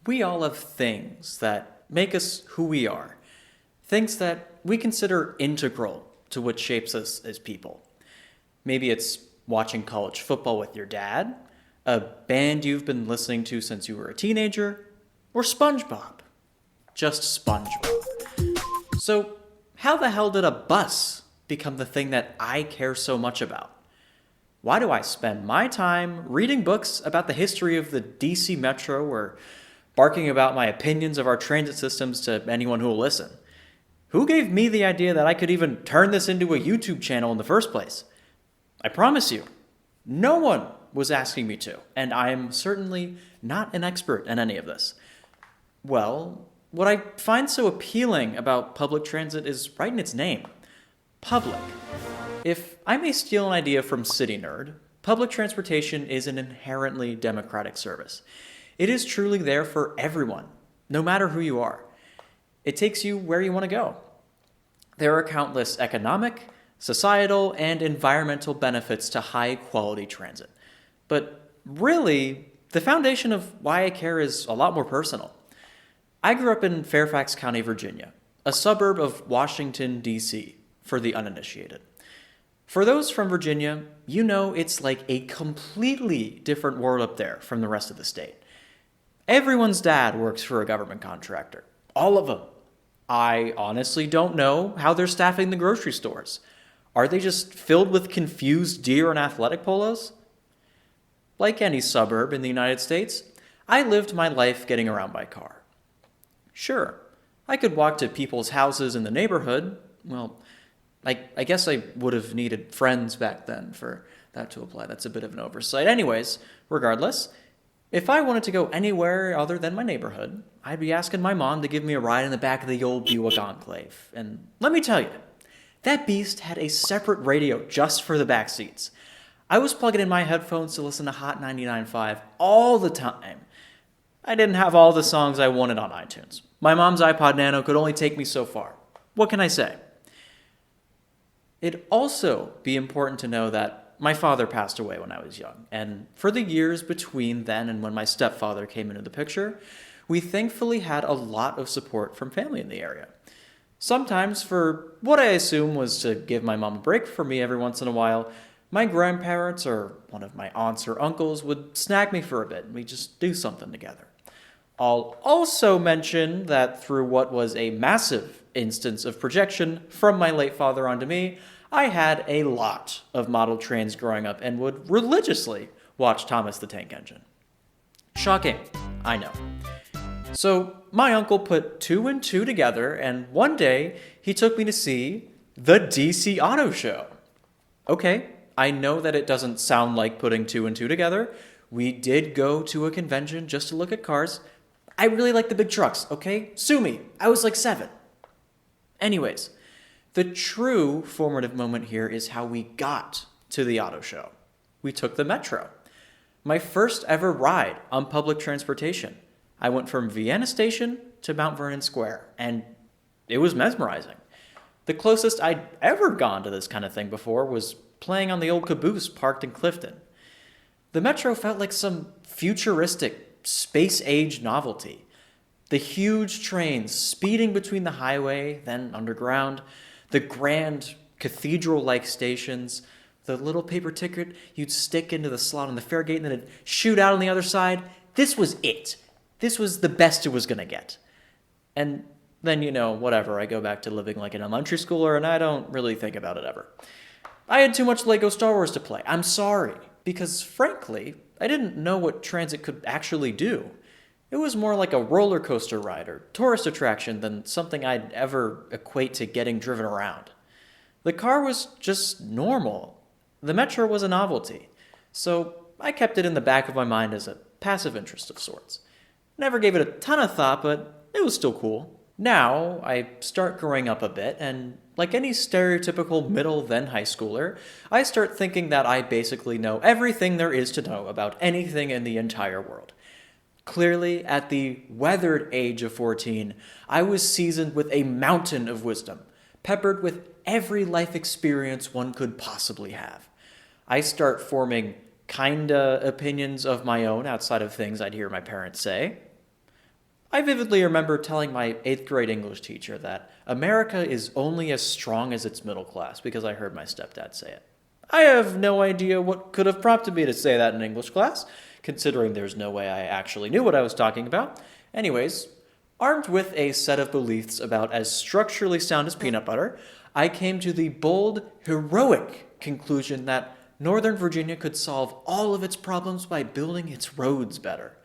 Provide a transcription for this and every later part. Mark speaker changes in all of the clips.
Speaker 1: We all have things that make us who we are, things that we consider integral to what shapes us as people. Maybe it's watching college football with your dad, a band you've been listening to since you were a teenager, or SpongeBob. Just SpongeBob. So, how the hell did a bus become the thing that I care so much about? Why do I spend my time reading books about the history of the DC Metro or barking about my opinions of our transit systems to anyone who will listen? Who gave me the idea that I could even turn this into a YouTube channel in the first place? I promise you, no one was asking me to, and I am certainly not an expert in any of this. Well, what I find so appealing about public transit is right in its name, public. If I may steal an idea from City Nerd, public transportation is an inherently democratic service. It is truly there for everyone, no matter who you are. It takes you where you want to go. There are countless economic, societal, and environmental benefits to high-quality transit. But really, the foundation of why I care is a lot more personal. I grew up in Fairfax County, Virginia, a suburb of Washington, D.C., for the uninitiated. For those from Virginia, you know it's like a completely different world up there from the rest of the state. Everyone's dad works for a government contractor. All of them. I honestly don't know how they're staffing the grocery stores. Are they just filled with confused deer and athletic polos? Like any suburb in the United States, I lived my life getting around by car. Sure, I could walk to people's houses in the neighborhood. Well, I guess I would have needed friends back then for that to apply. That's a bit of an oversight. Anyways, regardless, if I wanted to go anywhere other than my neighborhood, I'd be asking my mom to give me a ride in the back of the old Buick Enclave. And let me tell you, that beast had a separate radio just for the back seats. I was plugging in my headphones to listen to Hot 99.5 all the time. I didn't have all the songs I wanted on iTunes. My mom's iPod Nano could only take me so far. What can I say? It'd also be important to know that my father passed away when I was young, and for the years between then and when my stepfather came into the picture, we thankfully had a lot of support from family in the area. Sometimes, for what I assume was to give my mom a break from me every once in a while, my grandparents or one of my aunts or uncles would snag me for a bit and we'd just do something together. I'll also mention that through what was a massive instance of projection from my late father onto me, I had a lot of model trains growing up and would religiously watch Thomas the Tank Engine. Shocking, I know. So my uncle put two and two together, and one day he took me to see the DC Auto Show. Okay, I know that it doesn't sound like putting two and two together. We did go to a convention just to look at cars. I really like the big trucks, okay? Sue me. I was like 7. Anyways, the true formative moment here is how we got to the auto show. We took the metro. My first ever ride on public transportation. I went from Vienna Station to Mount Vernon Square, and it was mesmerizing. The closest I'd ever gone to this kind of thing before was playing on the old caboose parked in Clifton. The metro felt like some futuristic space-age novelty. The huge trains speeding between the highway, then underground, the grand cathedral-like stations, the little paper ticket you'd stick into the slot on the fare gate and then it'd shoot out on the other side. This was it. This was the best it was going to get. And then, whatever, I go back to living like an elementary schooler and I don't really think about it ever. I had too much Lego Star Wars to play. I'm sorry. Because frankly, I didn't know what transit could actually do. It was more like a roller coaster ride or tourist attraction than something I'd ever equate to getting driven around. The car was just normal. The metro was a novelty. So I kept it in the back of my mind as a passive interest of sorts. Never gave it a ton of thought, but it was still cool. Now, I start growing up a bit, and like any stereotypical middle then high schooler, I start thinking that I basically know everything there is to know about anything in the entire world. Clearly, at the weathered age of 14, I was seasoned with a mountain of wisdom, peppered with every life experience one could possibly have. I start forming kinda opinions of my own outside of things I'd hear my parents say. I vividly remember telling my 8th grade English teacher that America is only as strong as its middle class because I heard my stepdad say it. I have no idea what could have prompted me to say that in English class, considering there's no way I actually knew what I was talking about. Anyways, armed with a set of beliefs about as structurally sound as peanut butter, I came to the bold, heroic conclusion that Northern Virginia could solve all of its problems by building its roads better.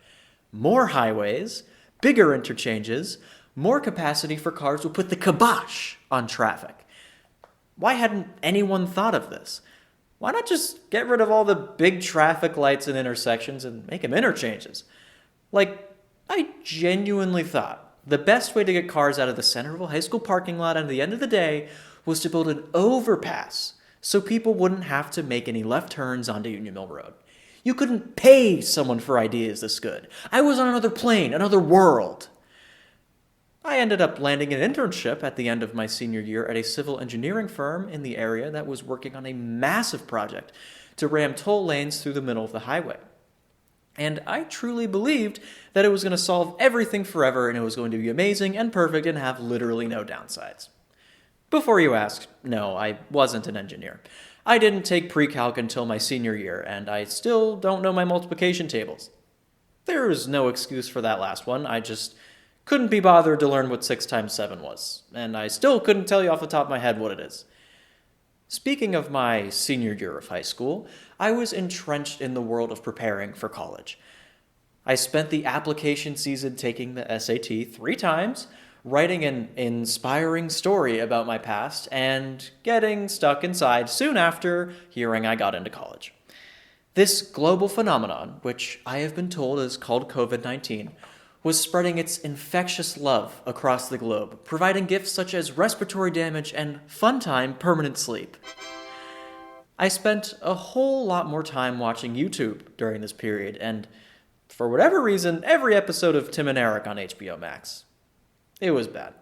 Speaker 1: More highways, bigger interchanges, more capacity for cars will put the kibosh on traffic. Why hadn't anyone thought of this? Why not just get rid of all the big traffic lights and intersections and make them interchanges? I genuinely thought the best way to get cars out of the Centerville High School parking lot at the end of the day was to build an overpass so people wouldn't have to make any left turns onto Union Mill Road. You couldn't pay someone for ideas this good. I was on another plane, another world. I ended up landing an internship at the end of my senior year at a civil engineering firm in the area that was working on a massive project to ram toll lanes through the middle of the highway. And I truly believed that it was going to solve everything forever and it was going to be amazing and perfect and have literally no downsides. Before you ask, no, I wasn't an engineer. I didn't take pre-calc until my senior year, and I still don't know my multiplication tables. There is no excuse for that last one. I just couldn't be bothered to learn what 6 times 7 was, and I still couldn't tell you off the top of my head what it is. Speaking of my senior year of high school, I was entrenched in the world of preparing for college. I spent the application season taking the SAT 3 times, writing an inspiring story about my past, and getting stuck inside soon after hearing I got into college. This global phenomenon, which I have been told is called COVID-19, was spreading its infectious love across the globe, providing gifts such as respiratory damage and fun time permanent sleep. I spent a whole lot more time watching YouTube during this period, and for whatever reason, every episode of Tim and Eric on HBO Max. It was bad.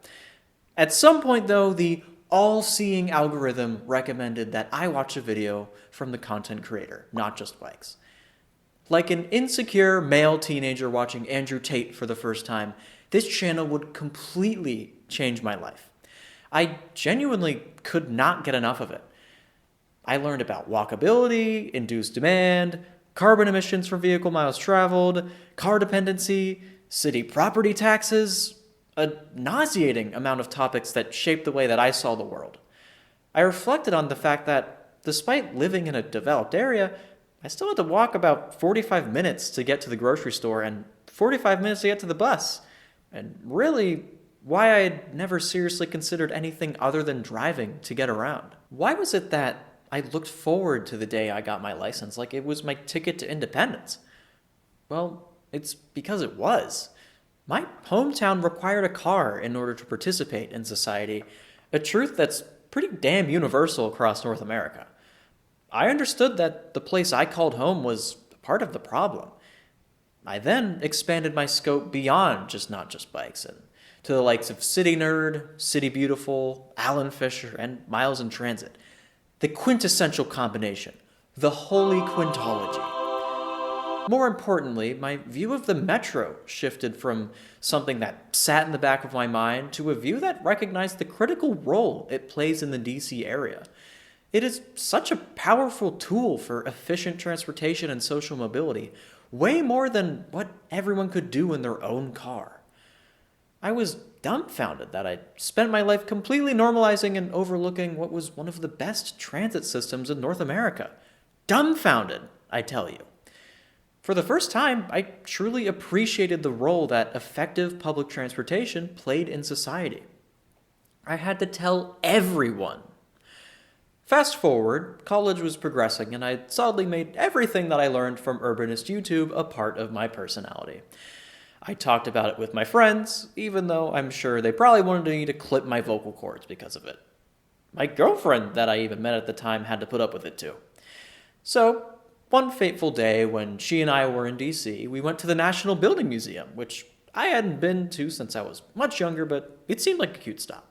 Speaker 1: At some point, though, the all-seeing algorithm recommended that I watch a video from the content creator, not just bikes. Like an insecure male teenager watching Andrew Tate for the first time, this channel would completely change my life. I genuinely could not get enough of it. I learned about walkability, induced demand, carbon emissions from vehicle miles traveled, car dependency, city property taxes, a nauseating amount of topics that shaped the way that I saw the world. I reflected on the fact that, despite living in a developed area, I still had to walk about 45 minutes to get to the grocery store and 45 minutes to get to the bus, and really why I had never seriously considered anything other than driving to get around. Why was it that I looked forward to the day I got my license like it was my ticket to independence? Well, it's because it was. My hometown required a car in order to participate in society, a truth that's pretty damn universal across North America. I understood that the place I called home was part of the problem. I then expanded my scope beyond not just bikes, and to the likes of City Nerd, City Beautiful, Alan Fisher, and Miles in Transit. The quintessential combination, the holy quintology. More importantly, my view of the metro shifted from something that sat in the back of my mind to a view that recognized the critical role it plays in the DC area. It is such a powerful tool for efficient transportation and social mobility, way more than what everyone could do in their own car. I was dumbfounded that I'd spent my life completely normalizing and overlooking what was one of the best transit systems in North America. Dumbfounded, I tell you. For the first time, I truly appreciated the role that effective public transportation played in society. I had to tell everyone. Fast forward, college was progressing, and I solidly made everything that I learned from urbanist YouTube a part of my personality. I talked about it with my friends, even though I'm sure they probably wanted me to clip my vocal cords because of it. My girlfriend that I even met at the time had to put up with it too. So, one fateful day when she and I were in DC, we went to the National Building Museum, which I hadn't been to since I was much younger, but it seemed like a cute stop.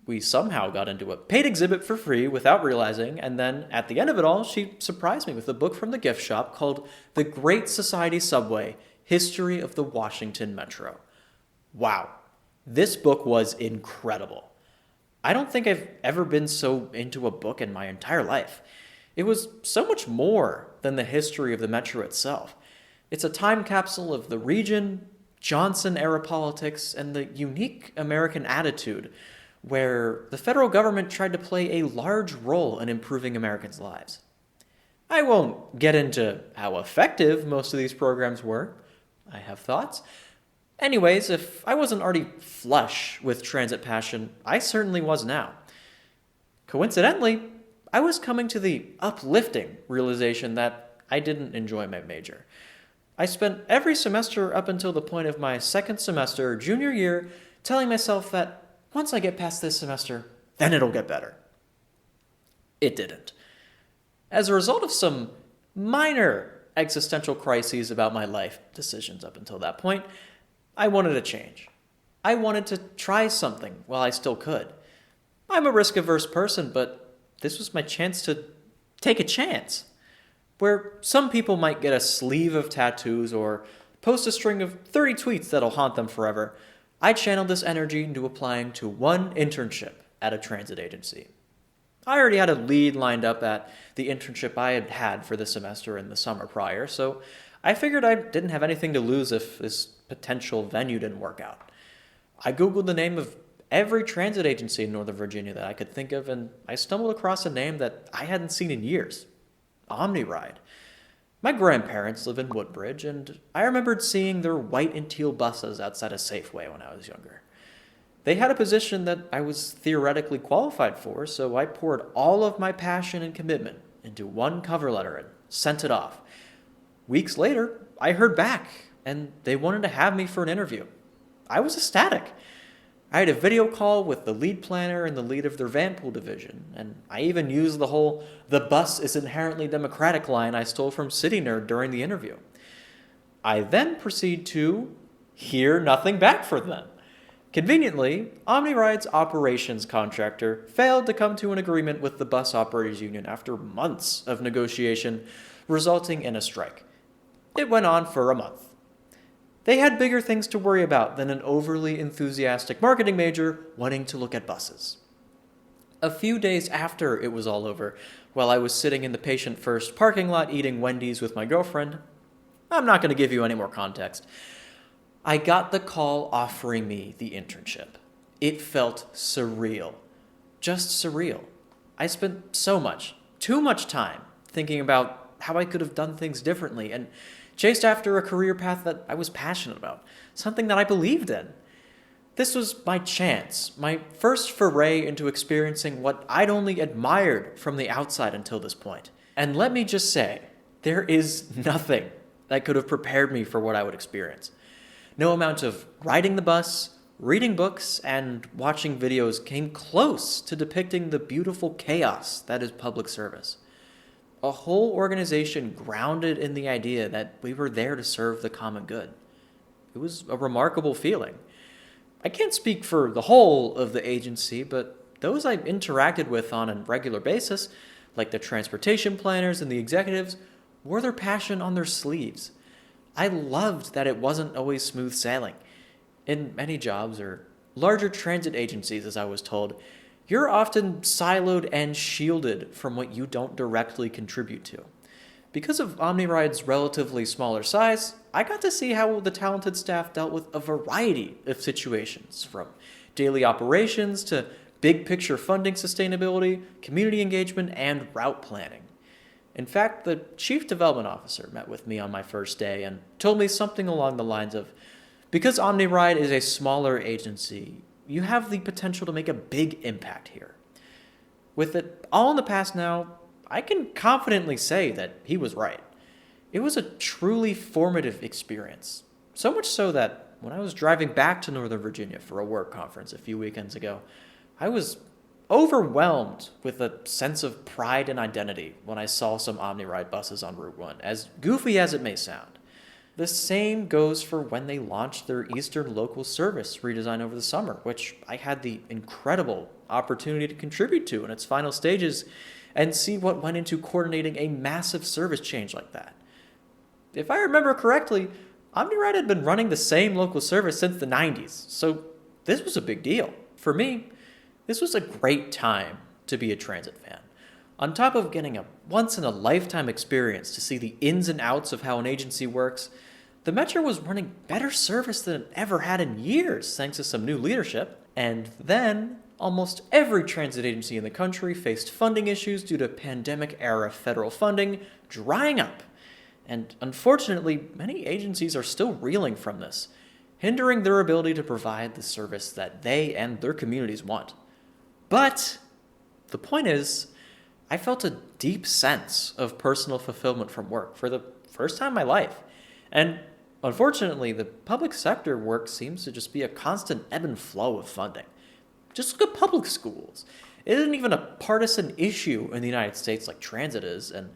Speaker 1: We somehow got into a paid exhibit for free without realizing, and then at the end of it all, she surprised me with a book from the gift shop called The Great Society Subway, History of the Washington Metro. Wow, this book was incredible. I don't think I've ever been so into a book in my entire life. It was so much more than the history of the metro itself. It's a time capsule of the region, Johnson era politics, and the unique American attitude where the federal government tried to play a large role in improving Americans' lives. I won't get into how effective most of these programs were. I have thoughts. Anyways, if I wasn't already flush with transit passion, I certainly was now. Coincidentally, I was coming to the uplifting realization that I didn't enjoy my major. I spent every semester up until the point of my second semester, junior year, telling myself that once I get past this semester, then it'll get better. It didn't. As a result of some minor existential crises about my life decisions up until that point, I wanted a change. I wanted to try something while I still could. I'm a risk-averse person, but this was my chance to take a chance. Where some people might get a sleeve of tattoos or post a string of 30 tweets that'll haunt them forever, I channeled this energy into applying to one internship at a transit agency. I already had a lead lined up at the internship I had had for the semester in the summer prior, so I figured I didn't have anything to lose if this potential venue didn't work out. I Googled the name of every transit agency in Northern Virginia that I could think of, and I stumbled across a name that I hadn't seen in years. OmniRide. My grandparents live in Woodbridge, and I remembered seeing their white and teal buses outside a Safeway when I was younger. They had a position that I was theoretically qualified for, so I poured all of my passion and commitment into one cover letter and sent it off. Weeks later, I heard back, and they wanted to have me for an interview. I was ecstatic. I had a video call with the lead planner and the lead of their Vanpool division, and I even used the whole "the bus is inherently democratic" line I stole from City Nerd during the interview. I then proceed to hear nothing back from them. Conveniently, OmniRide's operations contractor failed to come to an agreement with the bus operators union after months of negotiation, resulting in a strike. It went on for a month. They had bigger things to worry about than an overly enthusiastic marketing major wanting to look at buses. A few days after it was all over, while I was sitting in the patient first parking lot eating Wendy's with my girlfriend, I'm not going to give you any more context, I got the call offering me the internship. It felt surreal. Just surreal. I spent too much time thinking about how I could have done things differently and chased after a career path that I was passionate about, something that I believed in. This was my chance, my first foray into experiencing what I'd only admired from the outside until this point. And let me just say, there is nothing that could have prepared me for what I would experience. No amount of riding the bus, reading books, and watching videos came close to depicting the beautiful chaos that is public service. A whole organization grounded in the idea that we were there to serve the common good. It was a remarkable feeling. I can't speak for the whole of the agency, but those I interacted with on a regular basis, like the transportation planners and the executives, wore their passion on their sleeves. I loved that it wasn't always smooth sailing. In many jobs, or larger transit agencies, as I was told, you're often siloed and shielded from what you don't directly contribute to. Because of OmniRide's relatively smaller size, I got to see how the talented staff dealt with a variety of situations, from daily operations to big picture funding sustainability, community engagement, and route planning. In fact, the chief development officer met with me on my first day and told me something along the lines of, because OmniRide is a smaller agency, you have the potential to make a big impact here. With it all in the past now, I can confidently say that he was right. It was a truly formative experience. So much so that when I was driving back to Northern Virginia for a work conference a few weekends ago, I was overwhelmed with a sense of pride and identity when I saw some OmniRide buses on Route 1, as goofy as it may sound. The same goes for when they launched their Eastern Local Service redesign over the summer, which I had the incredible opportunity to contribute to in its final stages and see what went into coordinating a massive service change like that. If I remember correctly, OmniRide had been running the same local service since the 90s, so this was a big deal. For me, this was a great time to be a transit fan. On top of getting a once-in-a-lifetime experience to see the ins and outs of how an agency works, the Metro was running better service than it ever had in years thanks to some new leadership. And then, almost every transit agency in the country faced funding issues due to pandemic-era federal funding drying up. And unfortunately, many agencies are still reeling from this, hindering their ability to provide the service that they and their communities want. But the point is, I felt a deep sense of personal fulfillment from work for the first time in my life. And unfortunately, the public sector work seems to just be a constant ebb and flow of funding. Just look at public schools. It isn't even a partisan issue in the United States like transit is, and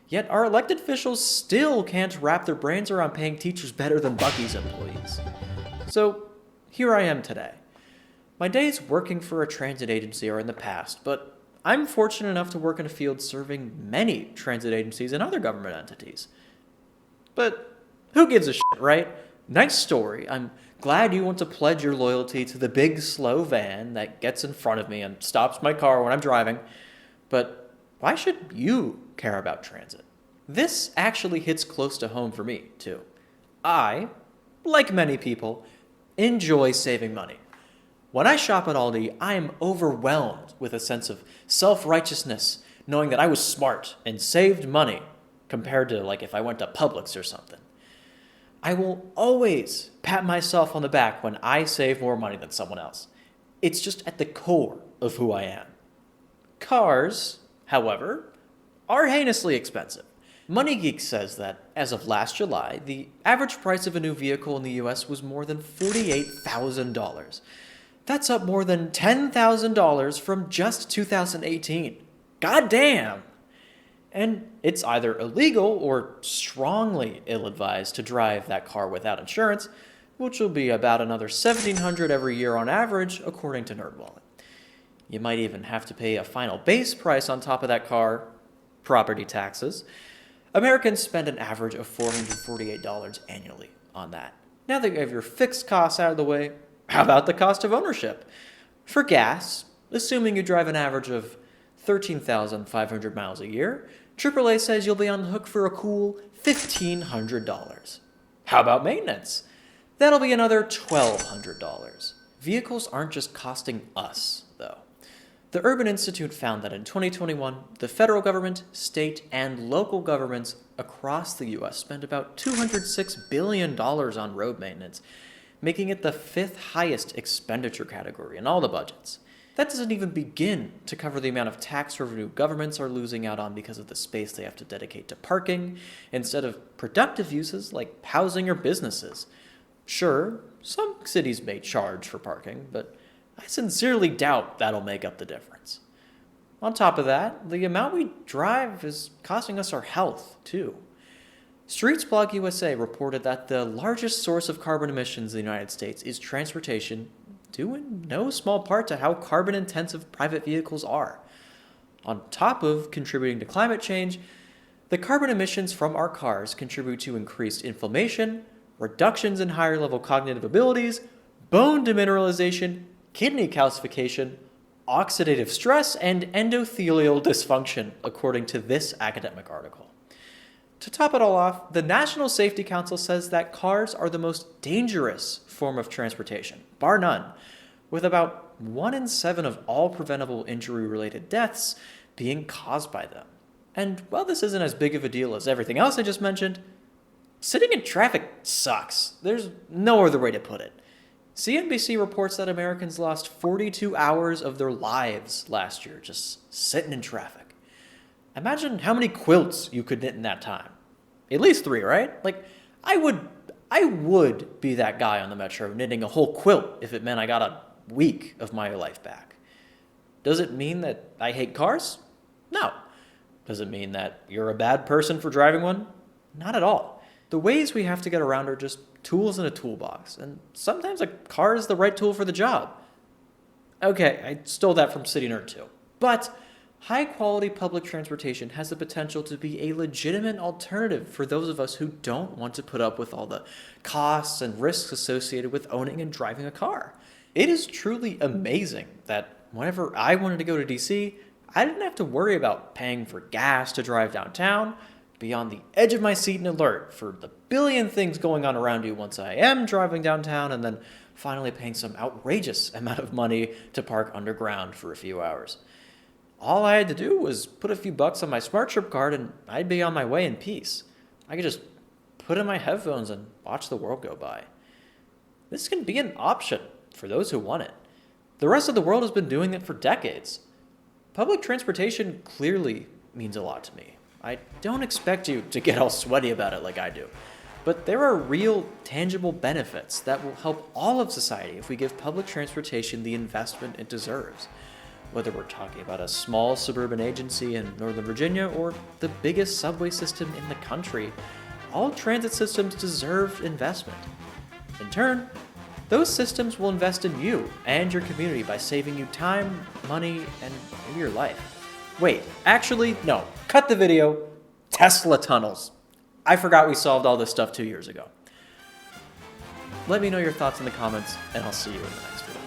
Speaker 1: yet our elected officials still can't wrap their brains around paying teachers better than Buc-ee's employees. So here I am today. My days working for a transit agency are in the past, but I'm fortunate enough to work in a field serving many transit agencies and other government entities. But who gives a shit, right? Nice story. I'm glad you want to pledge your loyalty to the big, slow van that gets in front of me and stops my car when I'm driving. But why should you care about transit? This actually hits close to home for me, too. I, like many people, enjoy saving money. When I shop at Aldi, I am overwhelmed with a sense of self-righteousness, knowing that I was smart and saved money compared to like if I went to Publix or something. I will always pat myself on the back when I save more money than someone else. It's just at the core of who I am. Cars, however, are heinously expensive. Money Geek says that, as of last July, the average price of a new vehicle in the US was more than $48,000. That's up more than $10,000 from just 2018. God damn! And it's either illegal or strongly ill-advised to drive that car without insurance, which will be about another $1,700 every year on average, according to NerdWallet. You might even have to pay a final base price on top of that car, property taxes. Americans spend an average of $448 annually on that. Now that you have your fixed costs out of the way, how about the cost of ownership? For gas, assuming you drive an average of 13,500 miles a year, AAA says you'll be on the hook for a cool $1,500. How about maintenance? That'll be another $1,200. Vehicles aren't just costing us, though. The Urban Institute found that in 2021, the federal government, state, and local governments across the U.S. spent about $206 billion on road maintenance, making it the 5th highest expenditure category in all the budgets. That doesn't even begin to cover the amount of tax revenue governments are losing out on because of the space they have to dedicate to parking instead of productive uses like housing or businesses. Sure, some cities may charge for parking, but I sincerely doubt that'll make up the difference. On top of that, the amount we drive is costing us our health, too. Streets Blog USA reported that the largest source of carbon emissions in the United States is transportation, due in no small part to how carbon-intensive private vehicles are. On top of contributing to climate change, the carbon emissions from our cars contribute to increased inflammation, reductions in higher-level cognitive abilities, bone demineralization, kidney calcification, oxidative stress, and endothelial dysfunction, according to this academic article. To top it all off, the National Safety Council says that cars are the most dangerous form of transportation, bar none, with about 1 in 7 of all preventable injury-related deaths being caused by them. And while this isn't as big of a deal as everything else I just mentioned, sitting in traffic sucks. There's no other way to put it. CNBC reports that Americans lost 42 hours of their lives last year just sitting in traffic. Imagine how many quilts you could knit in that time. At least 3, right? Like, I would be that guy on the metro knitting a whole quilt if it meant I got a week of my life back. Does it mean that I hate cars? No. Does it mean that you're a bad person for driving one? Not at all. The ways we have to get around are just tools in a toolbox, and sometimes a car is the right tool for the job. Okay, I stole that from City Nerd too. But High-quality public transportation has the potential to be a legitimate alternative for those of us who don't want to put up with all the costs and risks associated with owning and driving a car. It is truly amazing that whenever I wanted to go to DC, I didn't have to worry about paying for gas to drive downtown, be on the edge of my seat and alert for the billion things going on around you once I am driving downtown, and then finally paying some outrageous amount of money to park underground for a few hours. All I had to do was put a few bucks on my SmartTrip card and I'd be on my way in peace. I could just put in my headphones and watch the world go by. This can be an option for those who want it. The rest of the world has been doing it for decades. Public transportation clearly means a lot to me. I don't expect you to get all sweaty about it like I do. But there are real, tangible benefits that will help all of society if we give public transportation the investment it deserves. Whether we're talking about a small suburban agency in Northern Virginia or the biggest subway system in the country, all transit systems deserve investment. In turn, those systems will invest in you and your community by saving you time, money, and maybe your life. Wait, actually, no. Cut the video. Tesla tunnels. I forgot we solved all this stuff 2 years ago. Let me know your thoughts in the comments, and I'll see you in the next video.